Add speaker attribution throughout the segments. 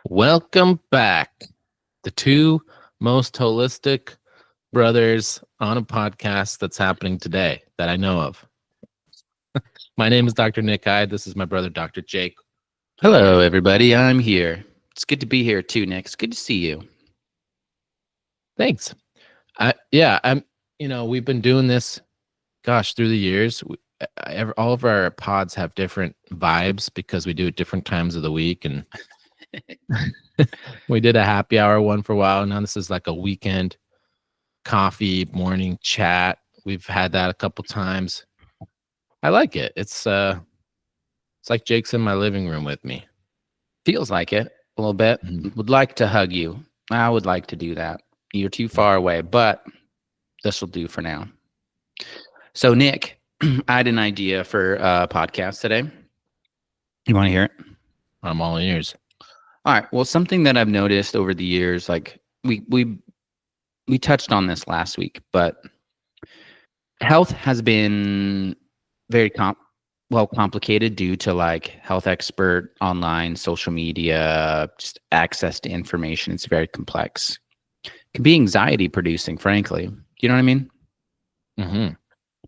Speaker 1: Welcome back. The two most holistic brothers on a podcast that's happening today that I know of. My name is Dr. Nick Hyde. This is my brother, Dr. Jake.
Speaker 2: Hello, everybody. I'm here. It's good to be here too, Nick. It's good to see you.
Speaker 1: Thanks. We've been doing this, through the years. All of our pods have different vibes because we do it different times of the week. And we did a happy hour one for a while. Now this is like a weekend coffee morning chat. We've had that a couple times. I like it. It's like Jake's in my living room with me.
Speaker 2: Feels like it a little bit. Would like to hug you. I would like to do that. You're too far away, but this will do for now. So, Nick, I had an idea for a podcast today. You want to hear it?
Speaker 1: I'm all ears.
Speaker 2: All right. Well, something that I've noticed over the years, like we touched on this last week, but health has been very complicated due to like health expert, online, social media, just access to information. It's very complex. It can be anxiety producing, frankly. Do you know what I mean?
Speaker 1: Mm-hmm.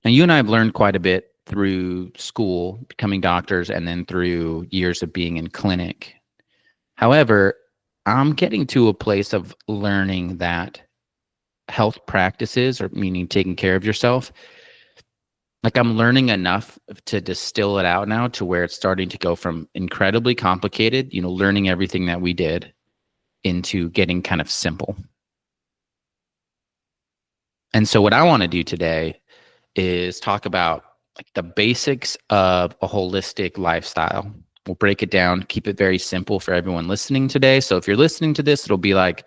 Speaker 2: Now, you and I have learned quite a bit through school, becoming doctors, and then through years of being in clinic. However, I'm getting to a place of learning that health practices, or meaning taking care of yourself, like I'm learning enough to distill it out now to where it's starting to go from incredibly complicated, learning everything that we did, into getting kind of simple. And so what I want to do today is talk about like the basics of a holistic lifestyle. We'll break it down, keep it very simple for everyone listening today. So if you're listening to this, it'll be like,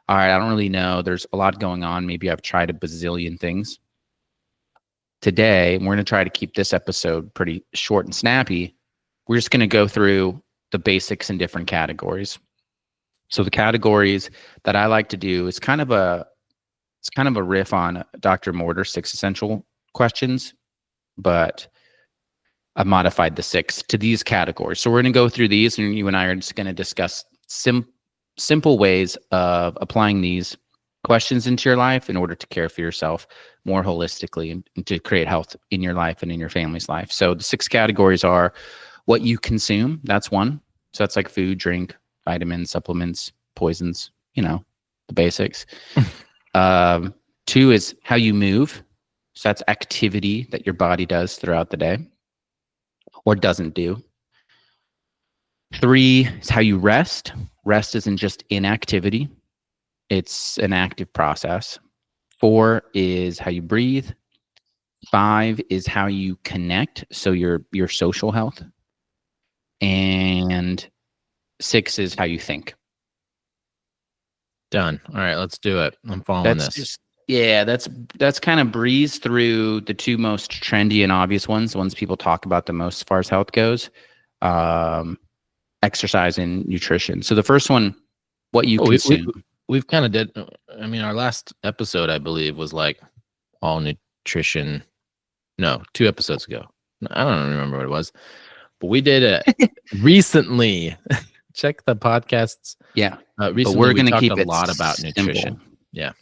Speaker 2: all right, I don't really know. There's a lot going on. Maybe I've tried a bazillion things. Today, we're going to try to keep this episode pretty short and snappy. We're just going to go through the basics in different categories. So the categories that I like to do is kind of a riff on Dr. Mortar's 6 essential questions, but I've modified the 6 to these categories. So we're going to go through these, and you and I are just going to discuss simple ways of applying these questions into your life in order to care for yourself more holistically and to create health in your life and in your family's life. So the 6 categories are what you consume. That's 1. So that's like food, drink, vitamins, supplements, poisons, the basics. 2 is how you move. So that's activity that your body does throughout the day or doesn't do. 3 is how you rest. Rest isn't just inactivity. It's an active process. 4 is how you breathe. 5 is how you connect. So your social health. And 6 is how you think.
Speaker 1: Done. All right, let's do it. I'm following this.
Speaker 2: That's kind of breeze through the 2 most trendy and obvious ones, the ones people talk about the most as far as health goes. Exercise and nutrition. So the first one, what you consume.
Speaker 1: We've kind of did. I mean, our last episode, I believe, was like all nutrition. No, 2 episodes ago. I don't remember what it was, but we did it recently. Check the podcasts.
Speaker 2: Yeah.
Speaker 1: Recently,
Speaker 2: but we're going to keep
Speaker 1: a lot about
Speaker 2: simple.
Speaker 1: nutrition. Yeah.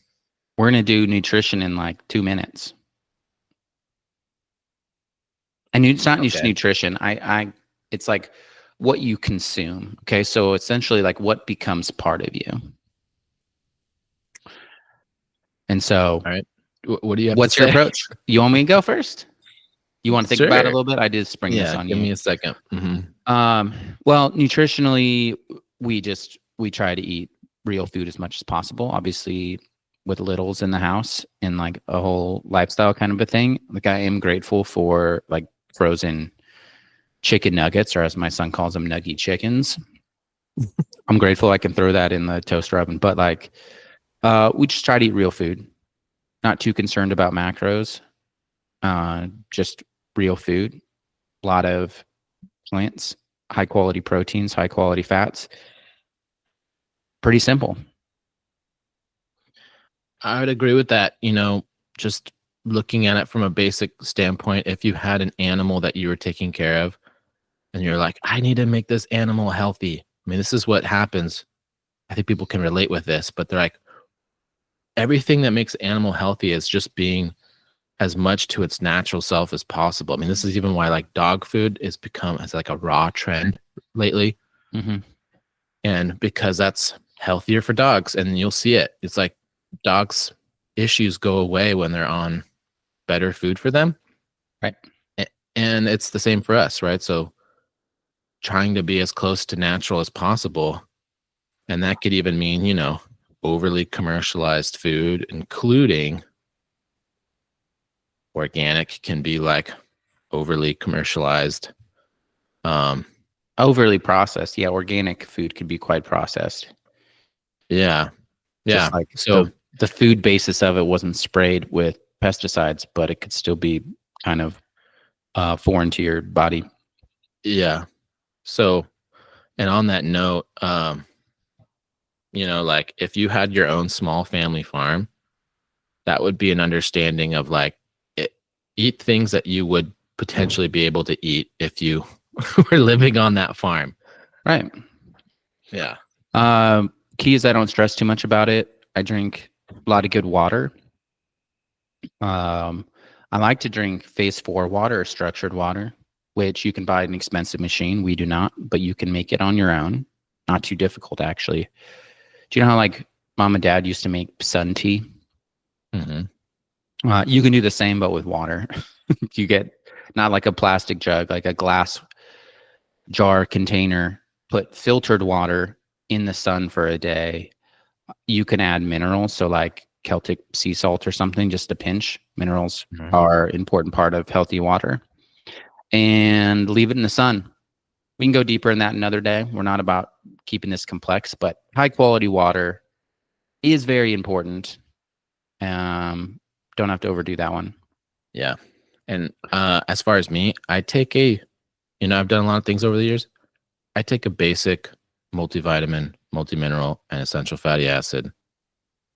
Speaker 2: We're going to do nutrition in like 2 minutes. And it's not just nutrition. It's like what you consume. Okay. So essentially like what becomes part of you. And so,
Speaker 1: all right. What do you have
Speaker 2: what's
Speaker 1: to
Speaker 2: your
Speaker 1: say?
Speaker 2: approach? You want me to go first? You want to think about it a little bit? I did spring this on you.
Speaker 1: Give me a second.
Speaker 2: Well, nutritionally, we try to eat real food as much as possible. Obviously, with littles in the house and like a whole lifestyle kind of a thing. Like I am grateful for like frozen chicken nuggets, or as my son calls them, nuggy chickens. I'm grateful I can throw that in the toaster oven. But like, we just try to eat real food. Not too concerned about macros. Just real food. A lot of plants, high quality proteins, high quality fats. Pretty simple.
Speaker 1: I would agree with that. Just looking at it from a basic standpoint, if you had an animal that you were taking care of and you're like, I need to make this animal healthy. I mean, this is what happens. think people can relate with this, but they're like, everything that makes animal healthy is just being as much to its natural self as possible. I mean, this is even why like dog food has like a raw trend lately.
Speaker 2: Mm-hmm.
Speaker 1: And because that's healthier for dogs, and you'll see it. It's like dogs' issues go away when they're on better food for them.
Speaker 2: Right.
Speaker 1: And it's the same for us, right? So trying to be as close to natural as possible. And that could even mean, overly commercialized food, including organic can be like overly commercialized.
Speaker 2: Overly processed. Yeah, organic food could be quite processed.
Speaker 1: Yeah.
Speaker 2: Just like so the food basis of it wasn't sprayed with pesticides, but it could still be kind of foreign to your body.
Speaker 1: Yeah. So, and on that note, like if you had your own small family farm, that would be an understanding of like eat things that you would potentially be able to eat if you were living on that farm.
Speaker 2: Right.
Speaker 1: Yeah.
Speaker 2: Key is I don't stress too much about it. I drink a lot of good water. I like to drink phase 4 water or structured water, which you can buy at an expensive machine. We do not, but you can make it on your own. Not too difficult, actually. Do you know how like mom and dad used to make sun tea?
Speaker 1: Mm-hmm.
Speaker 2: You can do the same, but with water. You get not like a plastic jug, like a glass jar container, put filtered water in the sun for a day. You can add minerals. So like Celtic sea salt or something, just a pinch. Minerals are an important part of healthy water. And leave it in the sun. We can go deeper in that another day. We're not about keeping this complex, but high quality water is very important. Don't have to overdo that one.
Speaker 1: Yeah. And as far as me, I take I've done a lot of things over the years. I take a basic multivitamin, multimineral, and essential fatty acid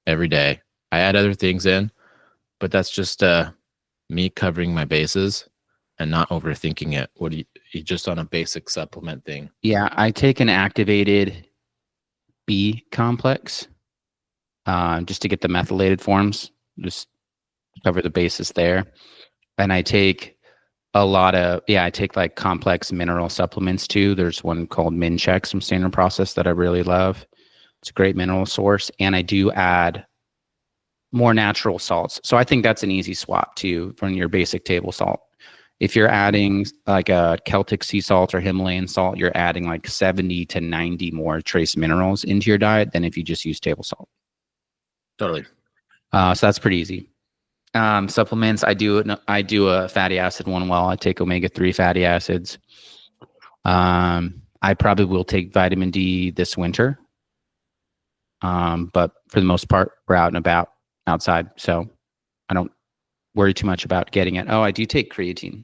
Speaker 1: every day. I add other things in, but that's just me covering my bases and not overthinking it. What do you just on a basic supplement thing?
Speaker 2: Yeah, I take an activated B complex just to get the methylated forms, just cover the basis there. And I take I take like complex mineral supplements too. There's one called Minchex from Standard Process that I really love. It's a great mineral source. And I do add more natural salts. So I think that's an easy swap too from your basic table salt. If you're adding like a Celtic sea salt or Himalayan salt, you're adding like 70 to 90 more trace minerals into your diet than if you just use table salt.
Speaker 1: Totally.
Speaker 2: So that's pretty easy. Supplements, I do a fatty acid one. I take omega-3 fatty acids. I probably will take vitamin D this winter. But for the most part, we're out and about outside, so I don't worry too much about getting it. Oh, I do take creatine.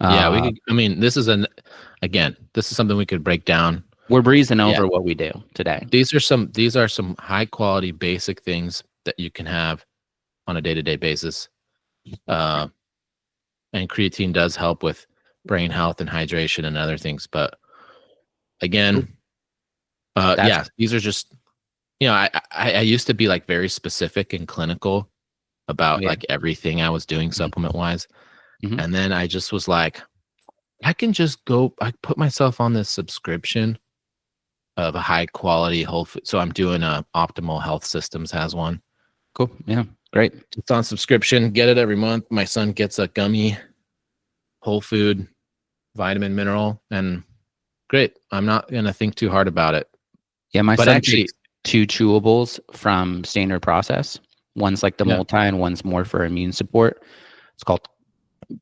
Speaker 1: Yeah, this is something we could break down.
Speaker 2: We're breezing over what we do today.
Speaker 1: These are some high quality basic things that you can have on a day-to-day basis. And creatine does help with brain health and hydration and other things. But again, these are just, I used to be like very specific and clinical about like everything I was doing supplement wise. Mm-hmm. And then I just was like, I put myself on this subscription of a high quality whole food. So I'm doing Optimal Health Systems has one.
Speaker 2: Cool. Yeah. Great.
Speaker 1: It's on subscription. Get it every month. My son gets a gummy whole food vitamin mineral, and great. I'm not going to think too hard about it.
Speaker 2: Yeah. My son takes 2 chewables from Standard Process. One's like the multi and one's more for immune support. It's called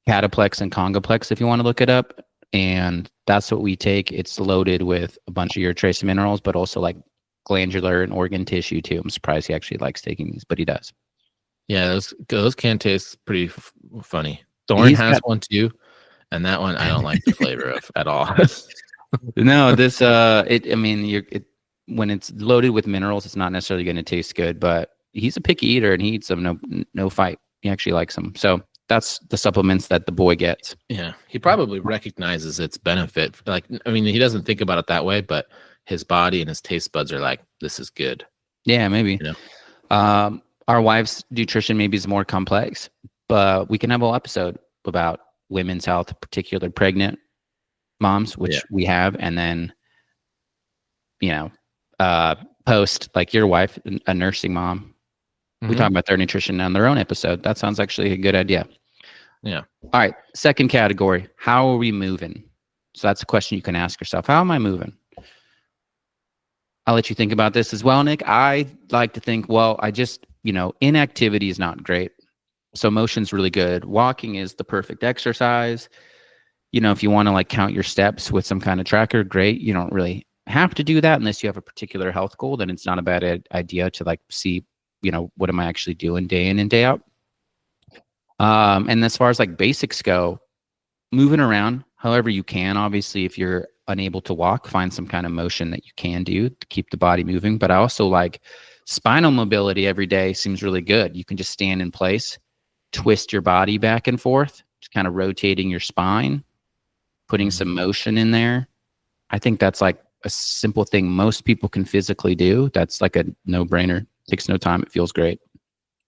Speaker 2: Cataplex and Congoplex if you want to look it up. And that's what we take. It's loaded with a bunch of your trace minerals, but also like glandular and organ tissue too. I'm surprised he actually likes taking these, but he does.
Speaker 1: Yeah, those can taste pretty funny. Thorn has one too, and that one I don't like the flavor of at all.
Speaker 2: No, this when it's loaded with minerals, it's not necessarily going to taste good. But he's a picky eater, and he eats them no fight. He actually likes them. So that's the supplements that the boy gets.
Speaker 1: Yeah, he probably recognizes its benefit. Like, I mean, he doesn't think about it that way, but his body and his taste buds are like, this is good.
Speaker 2: Yeah, maybe.
Speaker 1: You know?
Speaker 2: Our wife's nutrition maybe is more complex, but we can have a whole episode about women's health, particularly pregnant moms, which we have, and then, post, like your wife, a nursing mom. We talk about their nutrition on their own episode. That sounds actually a good idea.
Speaker 1: Yeah.
Speaker 2: All right. Second category. How are we moving? So that's a question you can ask yourself. How am I moving? I'll let you think about this as well, Nick. I like to think, well, I just, inactivity is not great. So motion's really good. Walking is the perfect exercise. If you want to like count your steps with some kind of tracker, great. You don't really have to do that unless you have a particular health goal. Then it's not a bad idea to like see, what am I actually doing day in and day out? And as far as like basics go, moving around however you can. Obviously, if you're unable to walk, find some kind of motion that you can do to keep the body moving. But I also like spinal mobility every day seems really good. You can just stand in place, twist your body back and forth, just kind of rotating your spine, putting some motion in there. I think that's like a simple thing most people can physically do. That's like a no-brainer. Takes no time. It feels great.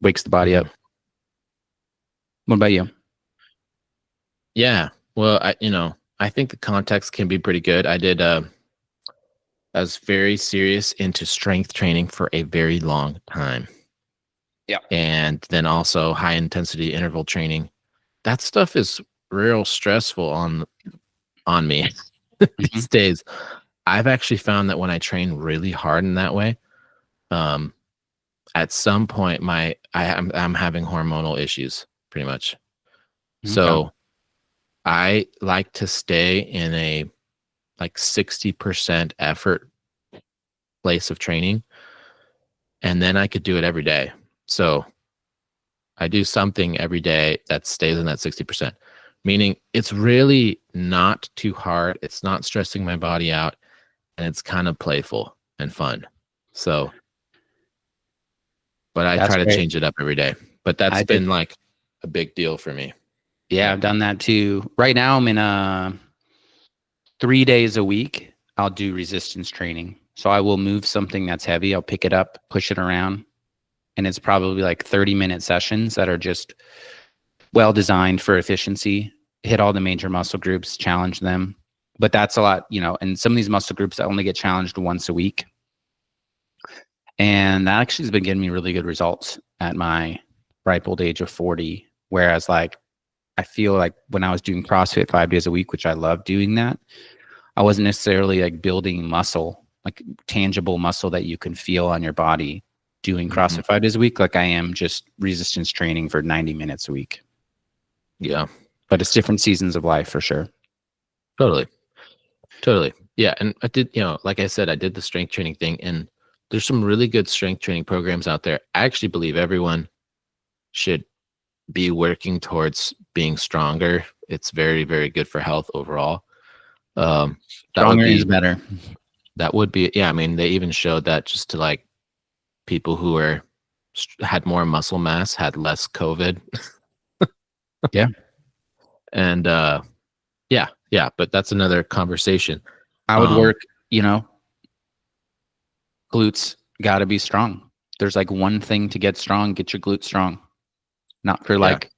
Speaker 2: Wakes the body up. What about you?
Speaker 1: Yeah. Well, I think the context can be pretty good. I was very serious into strength training for a very long time.
Speaker 2: Yeah.
Speaker 1: And then also high intensity interval training. That stuff is real stressful on me these days. I've actually found that when I train really hard in that way, at some point I'm having hormonal issues pretty much. So I like to stay in a like 60% effort place of training, and then I could do it every day. So I do something every day that stays in that 60%, meaning it's really not too hard. It's not stressing my body out, and it's kind of playful and fun. So, but I try to change it up every day. But that's been like a big deal for me.
Speaker 2: Yeah, I've done that too. Right now I'm in 3 days a week. I'll do resistance training. So I will move something that's heavy. I'll pick it up, push it around. And it's probably like 30-minute sessions that are just well designed for efficiency, hit all the major muscle groups, challenge them. But that's a lot, and some of these muscle groups I only get challenged once a week. And that actually has been getting me really good results at my ripe old age of 40. Whereas like, I feel like when I was doing CrossFit 5 days a week, which I love doing that, I wasn't necessarily like building muscle, like tangible muscle that you can feel on your body doing CrossFit 5 days a week. Like I am just resistance training for 90 minutes a week.
Speaker 1: Yeah.
Speaker 2: But it's different seasons of life for sure.
Speaker 1: Totally. Yeah. And I did, like I said, I did the strength training thing, and there's some really good strength training programs out there. I actually believe everyone should be working towards being stronger. It's very, very good for health overall.
Speaker 2: Stronger is better.
Speaker 1: That would be, yeah. I mean, they even showed that just to like people who had more muscle mass had less COVID.
Speaker 2: Yeah.
Speaker 1: And yeah, but that's another conversation.
Speaker 2: I would work, glutes got to be strong. There's like one thing to get strong, get your glutes strong. Not for like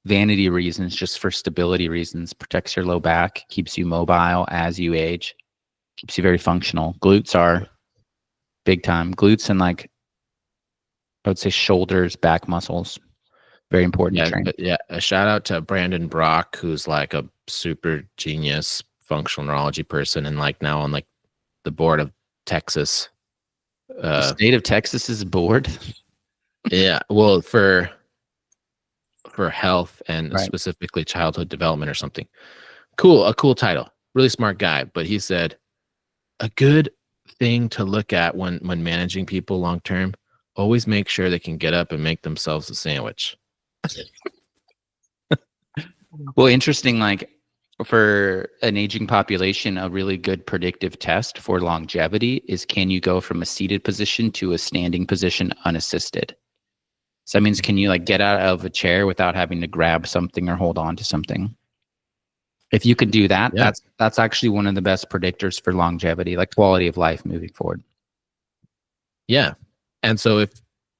Speaker 2: vanity reasons, just for stability reasons. Protects your low back, keeps you mobile as you age, keeps you very functional. Glutes are big time. Glutes and like, I would say shoulders, back muscles, very important to train.
Speaker 1: Yeah, a shout out to Brandon Brock, who's like a super genius functional neurology person, and like now on like the board of Texas.
Speaker 2: The state of Texas's board.
Speaker 1: Yeah, well, for health and specifically childhood development or something. A cool title. Really smart guy. But he said a good thing to look at when managing people long term, always make sure they can get up and make themselves a sandwich.
Speaker 2: Well, interesting, like for an aging population, a really good predictive test for longevity is, can you go from a seated position to a standing position unassisted? So that means, can you like get out of a chair without having to grab something or hold on to something? If you can do that,
Speaker 1: Yeah.
Speaker 2: that's actually one of the best predictors for longevity, like quality of life moving forward.
Speaker 1: Yeah. And so if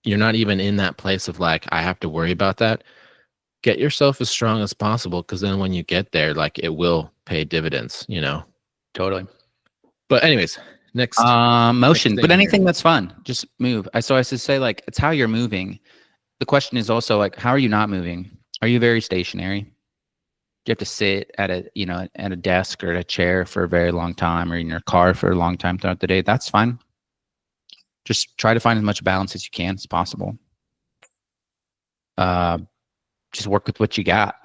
Speaker 1: you're not even in that place of like, I have to worry about that, get yourself as strong as possible. Cause then when you get there, like it will pay dividends, you know?
Speaker 2: Totally.
Speaker 1: But anyways, next
Speaker 2: Motion, but
Speaker 1: thing here.
Speaker 2: anything that's fun, just move. So I should say, like, it's how you're moving. The question is also like, how are you not moving? Are you very stationary? Do you have to sit at a desk or at a chair for a very long time, or in your car for a long time throughout the day? That's fine. Just try to find as much balance as you can as possible. Just work with what you got.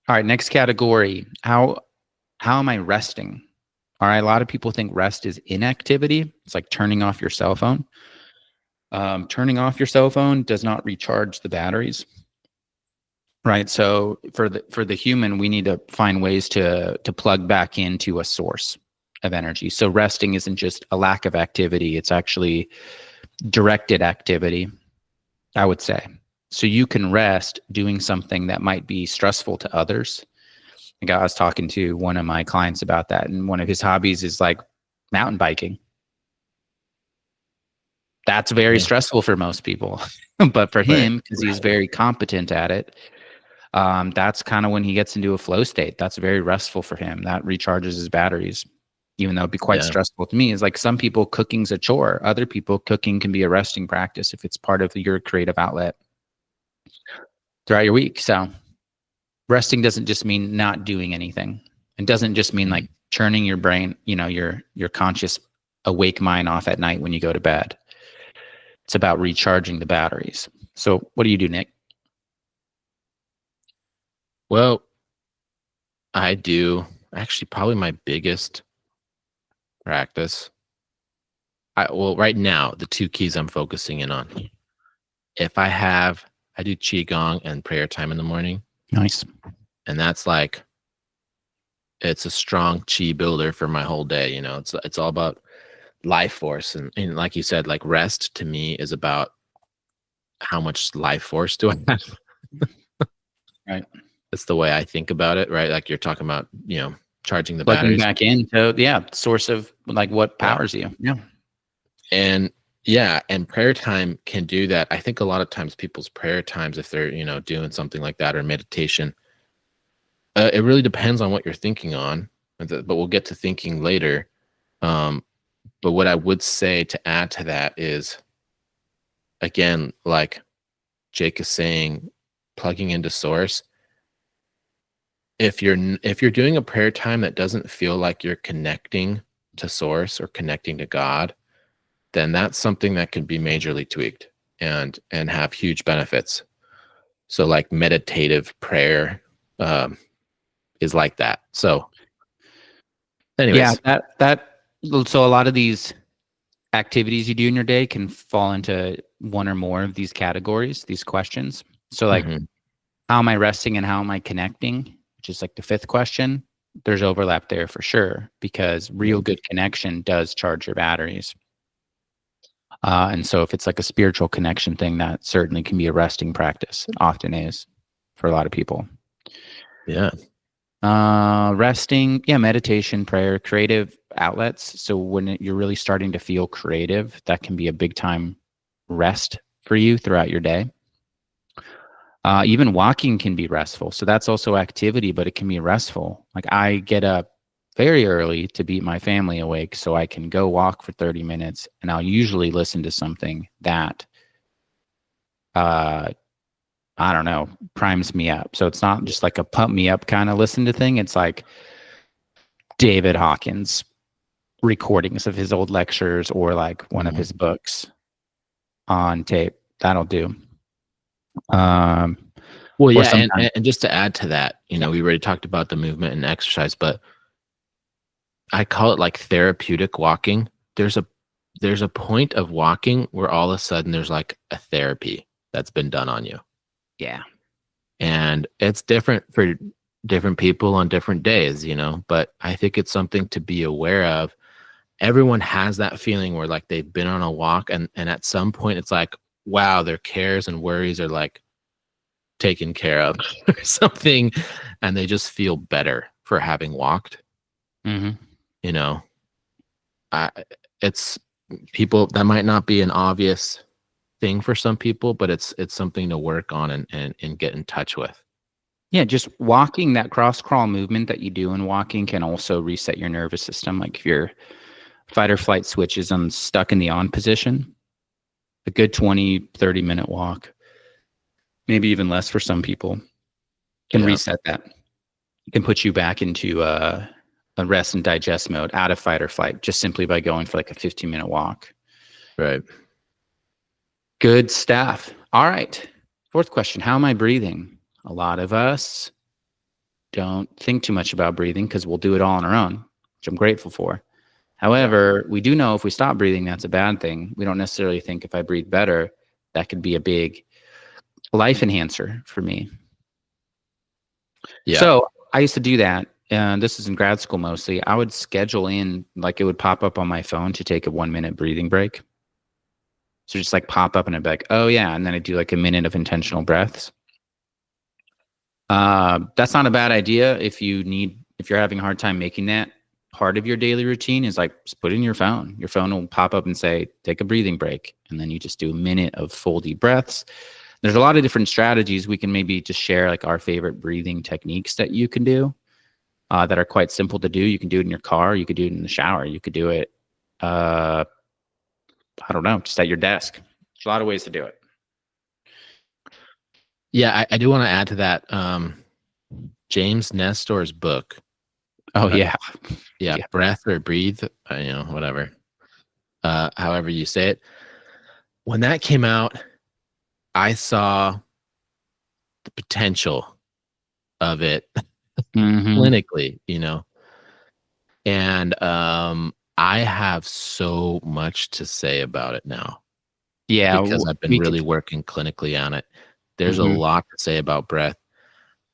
Speaker 2: All right, next category. How am I resting? All right, a lot of people think rest is inactivity. It's like turning off your cell phone. Turning off your cell phone does not recharge the batteries. Right. So for the human, we need to find ways to plug back into a source of energy. So resting isn't just a lack of activity, it's actually directed activity, I would say. So you can rest doing something that might be stressful to others. Like I was talking to one of my clients about that, and one of his hobbies is like mountain biking. That's very stressful for most people. But for him, because he's very competent at it, that's kind of when he gets into a flow state. That's very restful for him. That recharges his batteries, even though it'd be quite stressful to me. Is like some people, cooking's a chore. Other people, cooking can be a resting practice if it's part of your creative outlet throughout your week. So resting doesn't just mean not doing anything. It doesn't just mean like turning your brain, your conscious awake mind off at night when you go to bed. It's about recharging the batteries. So what do you do, Nick?
Speaker 1: Well, I do actually probably my biggest practice. Right now, the two keys I'm focusing in on. If I do Qigong and prayer time in the morning.
Speaker 2: Nice.
Speaker 1: And that's like, it's a strong chi builder for my whole day. It's all about life force. And like you said, like rest to me is about how much life force do I have?
Speaker 2: Right.
Speaker 1: That's the way I think about it, right? Like you're talking about, charging the
Speaker 2: Plugging
Speaker 1: batteries.
Speaker 2: back into, source of like what powers you. Yeah.
Speaker 1: And prayer time can do that. I think a lot of times people's prayer times, if they're, doing something like that or meditation, it really depends on what you're thinking on, but we'll get to thinking later. But what I would say to add to that is, again, like Jake is saying, plugging into source. If you're doing a prayer time that doesn't feel like you're connecting to source or connecting to God, then that's something that can be majorly tweaked and have huge benefits. So like meditative prayer is like that. So anyways.
Speaker 2: Yeah, so a lot of these activities you do in your day can fall into one or more of these categories, these questions. So like, how am I resting and how am I connecting? Which is like the fifth question. There's overlap there for sure, because real good connection does charge your batteries. And so if it's like a spiritual connection thing, that certainly can be a resting practice. It often is for a lot of people.
Speaker 1: Yeah.
Speaker 2: Resting, meditation, prayer, creative outlets. So when you're really starting to feel creative, that can be a big time rest for you throughout your day. Even walking can be restful. So that's also activity, but it can be restful. Like I get up very early to beat my family awake so I can go walk for 30 minutes, and I'll usually listen to something that I don't know, primes me up. So it's not just like a pump me up kind of listen to thing. It's like David Hawkins recordings of his old lectures or like one of his books on tape. That'll do.
Speaker 1: Well, yeah, and just to add to that, we already talked about the movement and exercise, but I call it like therapeutic walking. There's a point of walking where all of a sudden there's like a therapy that's been done on you.
Speaker 2: Yeah.
Speaker 1: And it's different for different people on different days, but I think it's something to be aware of. Everyone has that feeling where like they've been on a walk and at some point it's like, wow, their cares and worries are like taken care of or something, and they just feel better for having walked.
Speaker 2: Mm-hmm.
Speaker 1: You know, it's people that might not be an obvious thing for some people, but it's something to work on and get in touch with.
Speaker 2: Yeah, just walking, that cross crawl movement that you do in walking can also reset your nervous system. Like if your fight or flight switch is stuck in the on position, a good 20, 30-minute walk, maybe even less for some people, can reset that. It can put you back into a rest and digest mode, out of fight or flight, just simply by going for like a 15-minute walk.
Speaker 1: Right.
Speaker 2: Good stuff. All right. Fourth question. How am I breathing? A lot of us don't think too much about breathing because we'll do it all on our own, which I'm grateful for. However, we do know if we stop breathing, that's a bad thing. We don't necessarily think if I breathe better, that could be a big life enhancer for me.
Speaker 1: Yeah.
Speaker 2: So I used to do that. And this is in grad school mostly. I would schedule in, like it would pop up on my phone to take a 1-minute breathing break. So just like pop up and I'd be like, oh yeah. And then I'd do like a minute of intentional breaths. That's not a bad idea if you're having a hard time making that part of your daily routine. Is like just put it in your phone. Your phone will pop up and say, take a breathing break. And then you just do a minute of full deep breaths. There's a lot of different strategies. We can maybe just share like our favorite breathing techniques that you can do that are quite simple to do. You can do it in your car. You could do it in the shower. You could do it, I don't know, just at your desk. There's a lot of ways to do it.
Speaker 1: Yeah, I do want to add to that. James Nestor's book.
Speaker 2: Oh yeah.
Speaker 1: Breath or breathe, whatever. However you say it. When that came out, I saw the potential of it clinically, and I have so much to say about it now.
Speaker 2: Yeah,
Speaker 1: because I've been really working clinically on it. There's a lot to say about breath.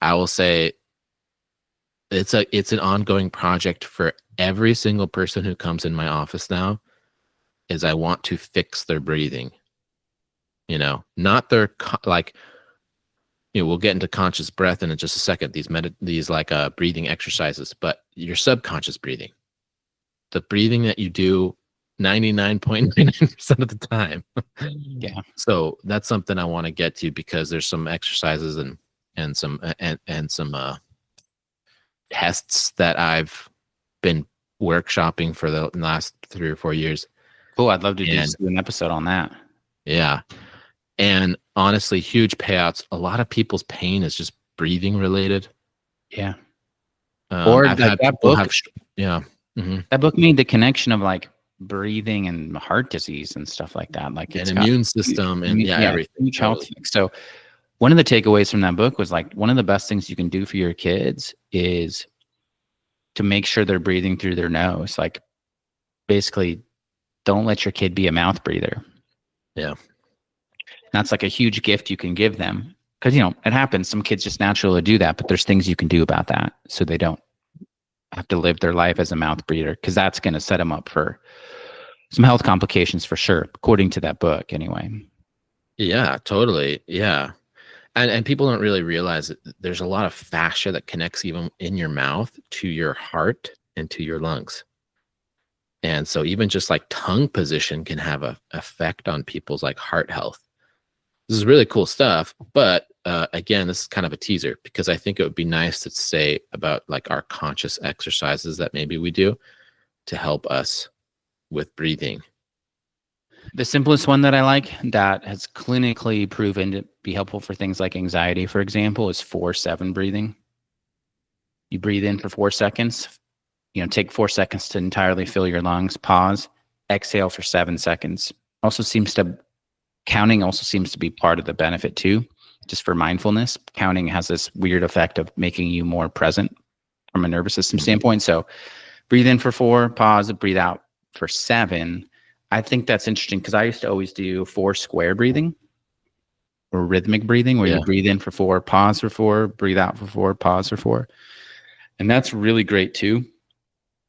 Speaker 1: I will say it's an ongoing project for every single person who comes in my office now. Is I want to fix their breathing. Not their we'll get into conscious breath in just a second. These breathing exercises, but your subconscious breathing, the breathing that you do 99.99% of the time.
Speaker 2: Yeah.
Speaker 1: So that's something I want to get to because there's some exercises and some tests that I've been workshopping for the last 3 or 4 years.
Speaker 2: Oh, I'd love to do an episode on that.
Speaker 1: Yeah. And honestly, huge payouts. A lot of people's pain is just breathing related.
Speaker 2: Yeah.
Speaker 1: Or I've had
Speaker 2: that
Speaker 1: people
Speaker 2: book. That book made the connection of like breathing and heart disease and stuff like that. Like
Speaker 1: it's immune system and everything.
Speaker 2: Huge health thing. So one of the takeaways from that book was like one of the best things you can do for your kids is to make sure they're breathing through their nose. Like basically don't let your kid be a mouth breather.
Speaker 1: Yeah.
Speaker 2: That's like a huge gift you can give them because, it happens. Some kids just naturally do that, but there's things you can do about that so they don't have to live their life as a mouth breather because that's going to set them up for some health complications for sure, according to that book anyway.
Speaker 1: Yeah, totally. Yeah. And people don't really realize that there's a lot of fascia that connects even in your mouth to your heart and to your lungs. And so even just like tongue position can have an effect on people's like heart health. This is really cool stuff. But again, this is kind of a teaser because I think it would be nice to say about like our conscious exercises that maybe we do to help us with breathing.
Speaker 2: The simplest one that I like that has clinically proven to be helpful for things like anxiety, for example, is 4-7 breathing. You breathe in for 4 seconds, take 4 seconds to entirely fill your lungs, pause, exhale for 7 seconds. Counting also seems to be part of the benefit too, just for mindfulness. Counting has this weird effect of making you more present from a nervous system standpoint. So breathe in for 4, pause, breathe out for 7. I think that's interesting because I used to always do 4 square breathing or rhythmic breathing where you breathe in for 4, pause for 4, breathe out for 4, pause for 4. And that's really great too.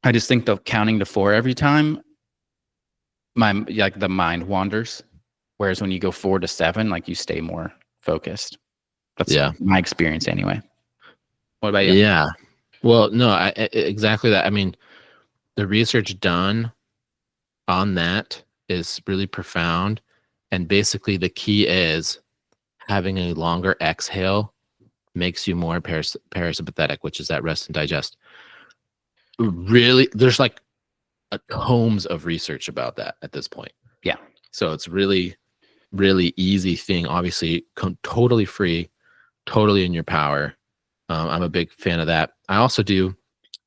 Speaker 2: I just think the counting to 4 every time, the mind wanders. Whereas when you go 4 to 7, like you stay more focused. That's my experience anyway. What about you?
Speaker 1: Yeah. Well, no, exactly that. I mean, the research done on that is really profound. And basically, the key is having a longer exhale makes you more parasympathetic, which is that rest and digest. Really, there's like tomes of research about that at this point.
Speaker 2: Yeah.
Speaker 1: So it's really, really easy thing. Obviously, totally free, totally in your power. I'm a big fan of that. I also do.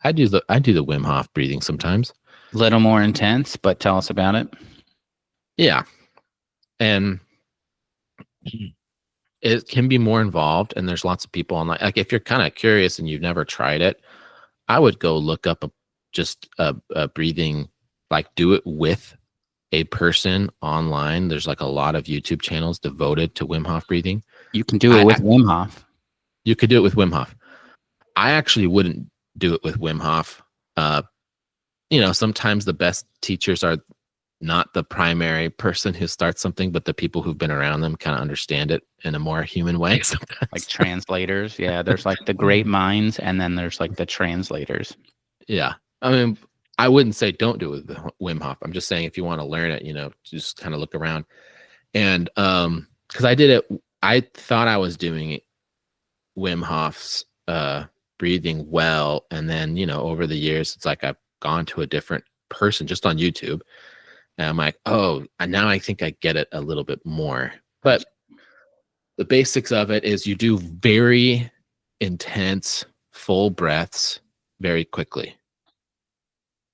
Speaker 1: I do the Wim Hof breathing sometimes.
Speaker 2: A little more intense, but tell us about it.
Speaker 1: Yeah, and it can be more involved. And there's lots of people online. Like if you're kind of curious and you've never tried it, I would go look up a breathing, like do it with a person online. There's like a lot of YouTube channels devoted to Wim Hof breathing.
Speaker 2: You can do it with Wim Hof.
Speaker 1: You could do it with Wim Hof. I actually wouldn't do it with Wim Hof. Sometimes the best teachers are not the primary person who starts something, but the people who've been around them kind of understand it in a more human way sometimes.
Speaker 2: Like translators. Yeah, there's like the great minds, and then there's like the translators.
Speaker 1: Yeah. I mean, I wouldn't say don't do it with Wim Hof. I'm just saying if you want to learn it, just kind of look around. And because I did it, I thought I was doing Wim Hof's breathing well. And then, over the years, it's like I've gone to a different person just on YouTube. And I'm like, oh, and now I think I get it a little bit more. But the basics of it is you do very intense, full breaths very quickly.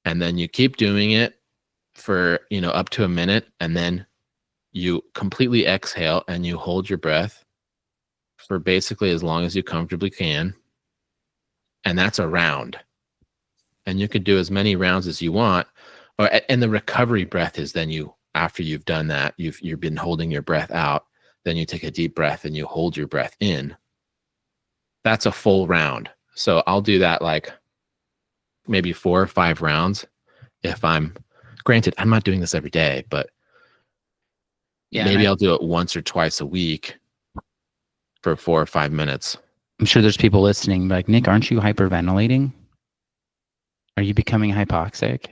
Speaker 1: And then you keep doing it for, up to a minute. And then you completely exhale and you hold your breath for basically as long as you comfortably can. And that's a round. And you could do as many rounds as you want. And the recovery breath is then after you've done that, you've been holding your breath out, then you take a deep breath and you hold your breath in. That's a full round. So I'll do that like maybe 4 or 5 rounds. Granted, I'm not doing this every day, but maybe I'll do it once or twice a week for 4 or 5 minutes.
Speaker 2: I'm sure there's people listening like, Nick, aren't you hyperventilating? Are you becoming hypoxic?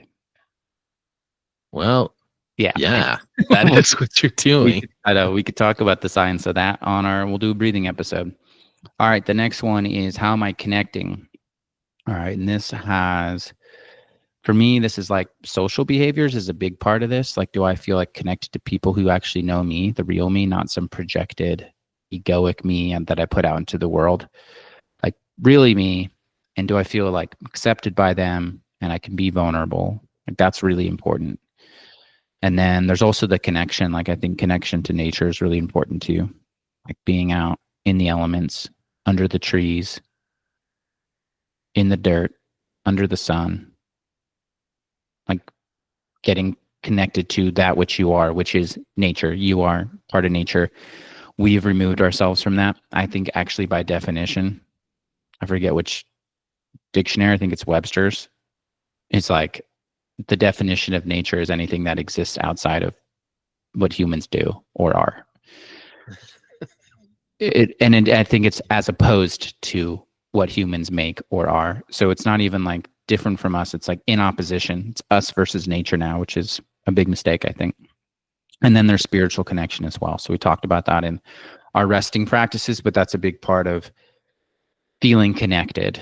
Speaker 1: Well,
Speaker 2: yeah,
Speaker 1: that is what you're doing.
Speaker 2: I know we could talk about the science of that we'll do a breathing episode. All right. The next one is, how am I connecting? All right. And for me, this is like social behaviors is a big part of this. Like, do I feel like connected to people who actually know me, the real me, not some projected egoic me and that I put out into the world, like really me? And do I feel like accepted by them and I can be vulnerable? Like that's really important. And then there's also the connection. Like I think connection to nature is really important too. Like being out in the elements, under the trees, in the dirt, under the sun, like getting connected to that which you are, which is nature. You are part of nature. We've removed ourselves from that. I think actually by definition, I forget which dictionary, I think it's Webster's. It's like the definition of nature is anything that exists outside of what humans do or are. I think it's as opposed to what humans make or are. So it's not even like different from us. It's like in opposition. It's us versus nature now, which is a big mistake, I think. And then there's spiritual connection as well. So we talked about that in our resting practices, but that's a big part of feeling connected.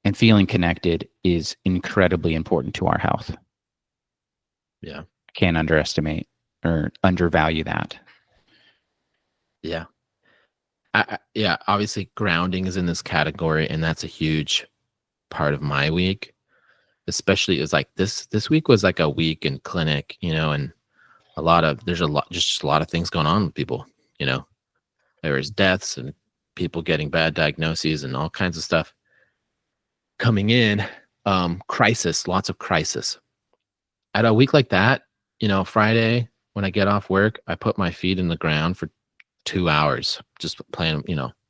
Speaker 2: And feeling connected is incredibly important to our health.
Speaker 1: Yeah.
Speaker 2: I can't underestimate or undervalue that.
Speaker 1: Yeah. Obviously grounding is in this category, and that's a huge part of my week. Especially is like this week was like a week in clinic, and there's a lot of things going on with people, there was deaths and people getting bad diagnoses and all kinds of stuff coming in. Lots of crisis. At a week like that, Friday when I get off work, I put my feet in the ground for 2 hours, just playing,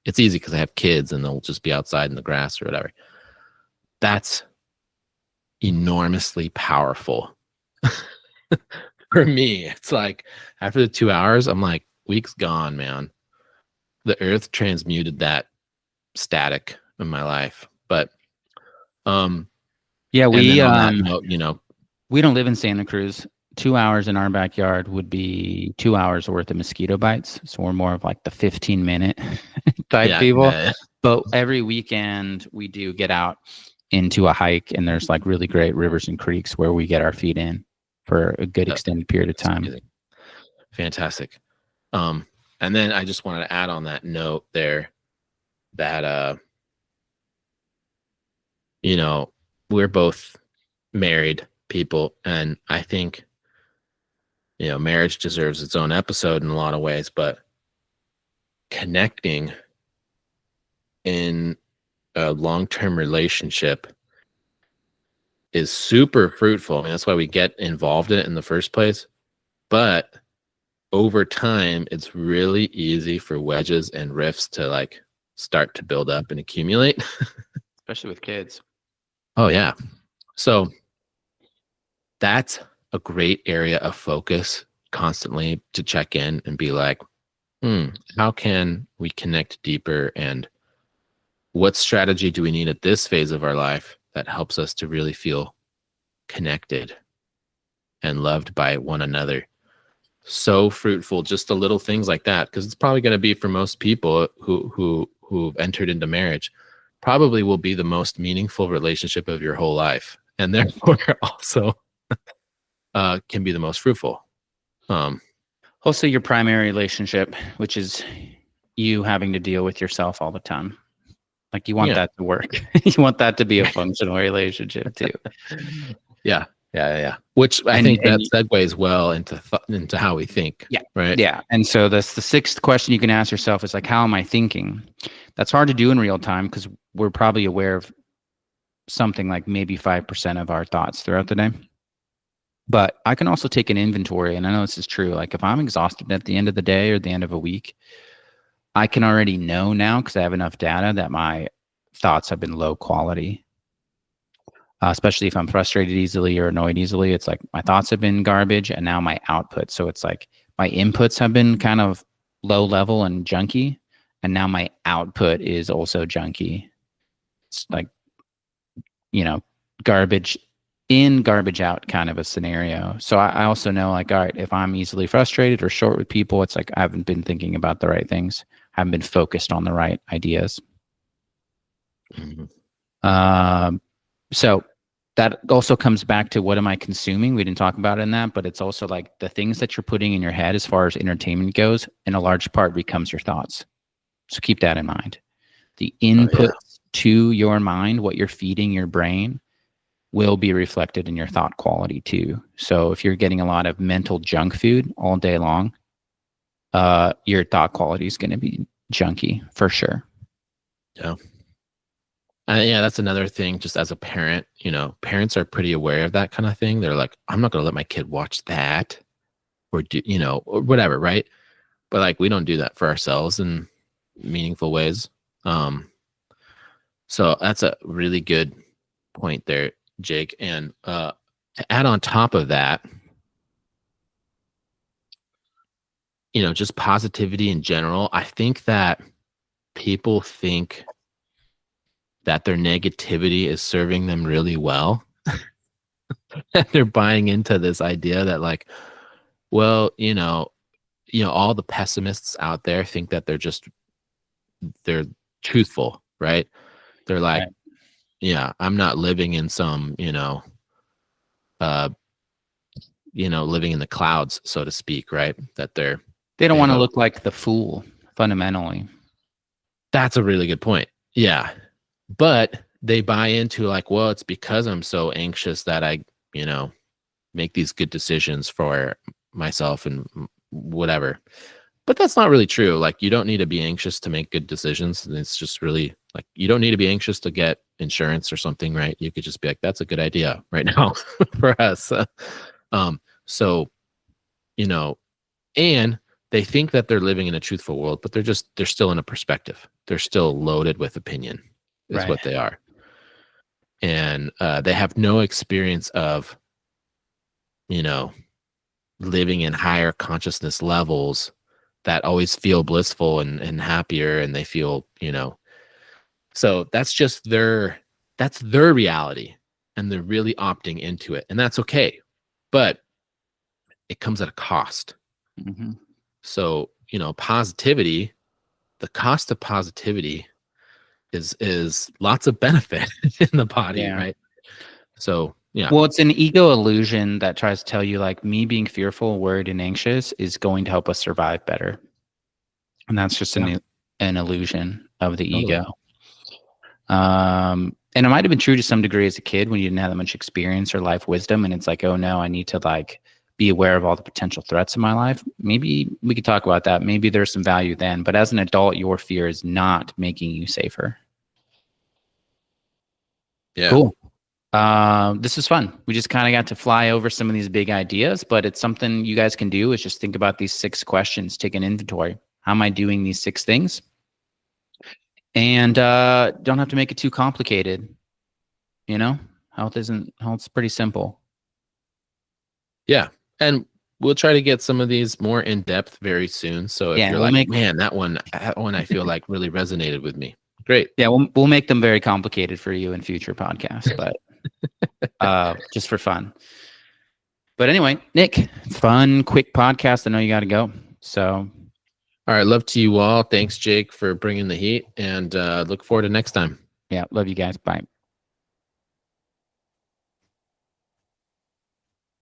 Speaker 1: it's easy because I have kids and they'll just be outside in the grass or whatever. That's enormously powerful for me. It's like after the 2 hours, I'm like, week's gone, man. The earth transmuted that static in my life. But Um,
Speaker 2: Yeah,
Speaker 1: and then on that note,
Speaker 2: we don't live in Santa Cruz. 2 hours in our backyard would be 2 hours worth of mosquito bites. So we're more of like the 15-minute type people.
Speaker 1: yeah.
Speaker 2: But every weekend we do get out into a hike, and there's like really great rivers and creeks where we get our feet in for a good extended period of time.
Speaker 1: Amazing. Fantastic. And then I just wanted to add on that note there that we're both married people, and I think marriage deserves its own episode in a lot of ways, but connecting in a long-term relationship is super fruitful. I mean, that's why we get involved in it in the first place. But over time, it's really easy for wedges and rifts to like start to build up and accumulate.
Speaker 2: Especially with kids.
Speaker 1: Oh, yeah. So that's a great area of focus constantly to check in and be like, how can we connect deeper, and what strategy do we need at this phase of our life that helps us to really feel connected and loved by one another? So fruitful, just the little things like that, because it's probably going to be for most people who've entered into marriage, probably will be the most meaningful relationship of your whole life, and therefore also can be the most fruitful.
Speaker 2: Also, your primary relationship, which is you having to deal with yourself all the time. Like you want that to work. You want that to be a functional relationship too.
Speaker 1: Yeah. Which I think that segues well into how we think.
Speaker 2: Yeah.
Speaker 1: Right.
Speaker 2: Yeah. And so that's the sixth question you can ask yourself is like, how am I thinking? That's hard to do in real time because we're probably aware of something like maybe 5% of our thoughts throughout the day. But I can also take an inventory, and I know this is true. Like if I'm exhausted at the end of the day or the end of a week, I can already know now because I have enough data that my thoughts have been low quality. Especially if I'm frustrated easily or annoyed easily, it's like my thoughts have been garbage, and now my output. So it's like my inputs have been kind of low level and junky, and now my output is also junky. It's like, garbage in, garbage out kind of a scenario. So I also know like, all right, if I'm easily frustrated or short with people, it's like I haven't been thinking about the right things. I haven't been focused on the right ideas.
Speaker 1: Mm-hmm.
Speaker 2: So that also comes back to what am I consuming? We didn't talk about it in that, but it's also like the things that you're putting in your head as far as entertainment goes, in a large part becomes your thoughts. So keep that in mind. The input to your mind, what you're feeding your brain, will be reflected in your thought quality too. So if you're getting a lot of mental junk food all day long, your thought quality is going to be junky for sure.
Speaker 1: Yeah. That's another thing. Just as a parent, parents are pretty aware of that kind of thing. They're like, I'm not going to let my kid watch that or do, or whatever. Right. But like, we don't do that for ourselves in meaningful ways. So that's a really good point there, Jake. And to add on top of that, just positivity in general, I think that people think that their negativity is serving them really well. They're buying into this idea that like, well, all the pessimists out there think that they're truthful, right? They're like,
Speaker 2: right.
Speaker 1: Yeah, I'm not living in some, living in the clouds, so to speak, right? That
Speaker 2: they don't want to look like the fool, fundamentally.
Speaker 1: That's a really good point. Yeah. But they buy into like, well, it's because I'm so anxious that I, make these good decisions for myself and whatever. But that's not really true. Like, you don't need to be anxious to make good decisions. And it's just really like, you don't need to be anxious to get insurance or something, right? You could just be like, that's a good idea right now for us. So, and they think that they're living in a truthful world, but they're still in a perspective. They're still loaded with opinion is what they are. And they have no experience of, living in higher consciousness levels that always feel blissful and happier. And they feel, so that's that's their reality, and they're really opting into it, and that's okay. But it comes at a cost.
Speaker 2: Mm-hmm.
Speaker 1: So, positivity, the cost of positivity is lots of benefit in the body,
Speaker 2: Yeah.
Speaker 1: right? So, yeah.
Speaker 2: Well, it's an ego illusion that tries to tell you like me being fearful, worried, and anxious is going to help us survive better. And that's just an illusion of the
Speaker 1: Totally.
Speaker 2: ego. And it might have been true to some degree as a kid when you didn't have that much experience or life wisdom. And it's like, oh no, I need to like be aware of all the potential threats in my life. Maybe we could talk about that. Maybe there's some value then. But as an adult, your fear is not making you safer.
Speaker 1: Yeah.
Speaker 2: Cool. This is fun. We just kind of got to fly over some of these big ideas, but it's something you guys can do is just think about these 6 questions, take an inventory. How am I doing these 6 things? And don't have to make it too complicated. Health's pretty simple.
Speaker 1: Yeah. And we'll try to get some of these more in depth very soon. So if you're like, man, that one I feel like really resonated with me. Great.
Speaker 2: Yeah, we'll make them very complicated for you in future podcasts, but just for fun. But anyway, Nick, fun, quick podcast. I know you got to go. So,
Speaker 1: all right. Love to you all. Thanks, Jake, for bringing the heat, and look forward to next time.
Speaker 2: Yeah. Love you guys. Bye.